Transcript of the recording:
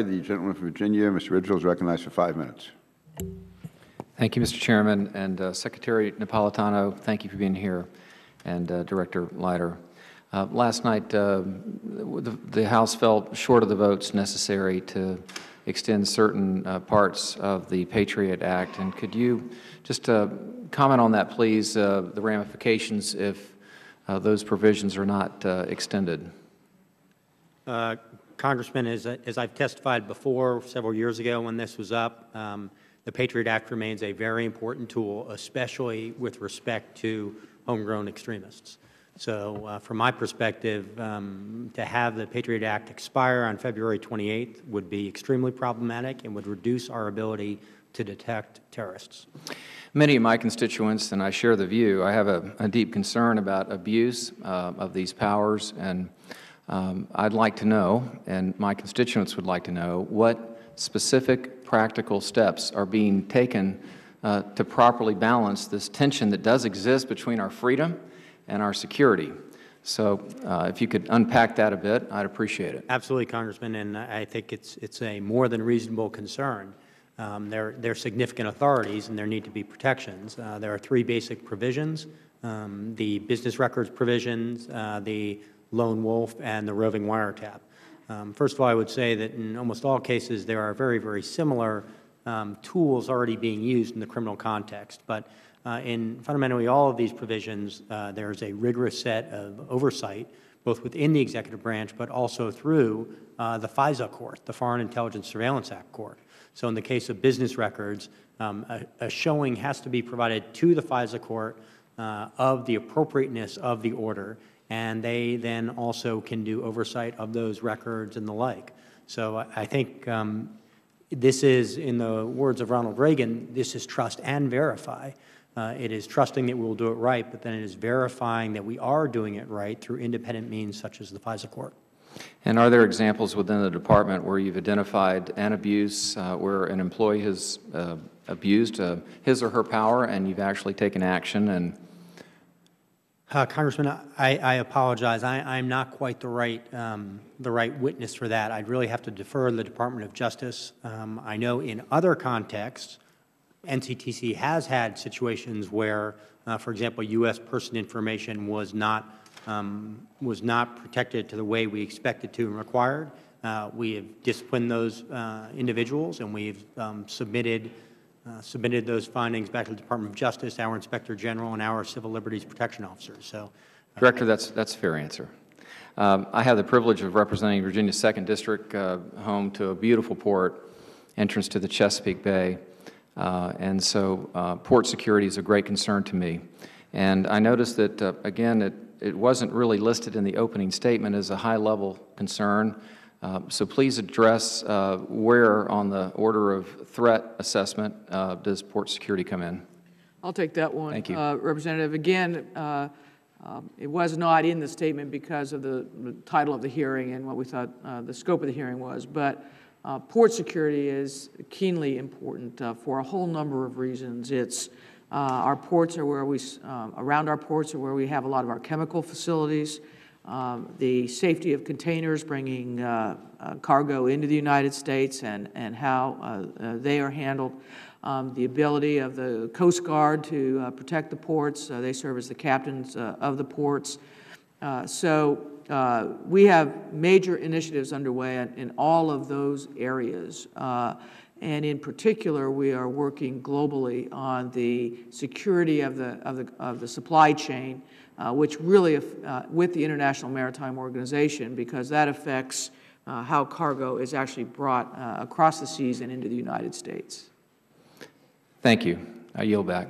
The gentleman from Virginia, Mr. Rigell, is recognized for 5 minutes. Thank you, Mr. Chairman. And Secretary Napolitano, thank you for being here, and Director Leiter. Last night, the House fell short of the votes necessary to extend certain parts of the Patriot Act. And could you just comment on that, please, the ramifications if those provisions are not extended? Congressman, as I've testified before several years ago when this was up, the Patriot Act remains a very important tool, especially with respect to homegrown extremists. So from my perspective, to have the Patriot Act expire on February 28th would be extremely problematic and would reduce our ability to detect terrorists. Many of my constituents, and I share the view, I have a deep concern about abuse of these powers, and I'd like to know, and my constituents would like to know, what specific practical steps are being taken to properly balance this tension that does exist between our freedom and our security. So if you could unpack that a bit, I'd appreciate it. Absolutely, Congressman, and I think it's a more than reasonable concern. They're significant authorities, and there need to be protections. There are 3 basic provisions: the business records provisions, the lone wolf, and the roving wiretap. First of all, I would say that in almost all cases there are very, very similar tools already being used in the criminal context. But in fundamentally all of these provisions, there's a rigorous set of oversight, both within the executive branch, but also through the FISA court, the Foreign Intelligence Surveillance Act court. So in the case of business records, a showing has to be provided to the FISA court of the appropriateness of the order, and they then also can do oversight of those records and the like. So I think this is, in the words of Ronald Reagan, this is trust and verify. It is trusting that we will do it right, but then it is verifying that we are doing it right through independent means such as the FISA court. And are there examples within the Department where you've identified an abuse, where an employee has abused his or her power, and you've actually taken action? And Congressman, I apologize. I'm not quite the right witness for that. I'd really have to defer to the Department of Justice. I know in other contexts, NCTC has had situations where, for example, U.S. person information was not protected to the way we expected to and required. We have disciplined those individuals, and we've submitted those findings back to the Department of Justice, our Inspector General, and our Civil Liberties Protection Officers. So, Director, that's a fair answer. I have the privilege of representing Virginia's 2nd District, home to a beautiful port, entrance to the Chesapeake Bay, and so port security is a great concern to me. And I noticed that, again, it wasn't really listed in the opening statement as a high-level concern. So please address where on the order of threat assessment does port security come in? I'll take that one. Thank you. Representative, again, it was not in the statement because of the title of the hearing and what we thought the scope of the hearing was, but port security is keenly important for a whole number of reasons. It's our ports are where around our ports are where we have a lot of our chemical facilities. The safety of containers bringing cargo into the United States and how they are handled. The ability of the Coast Guard to protect the ports. They serve as the captains of the ports. So we have major initiatives underway in all of those areas. And in particular, we are working globally on the security of the supply chain, which really, with the International Maritime Organization, because that affects how cargo is actually brought across the seas and into the United States. Thank you. I yield back.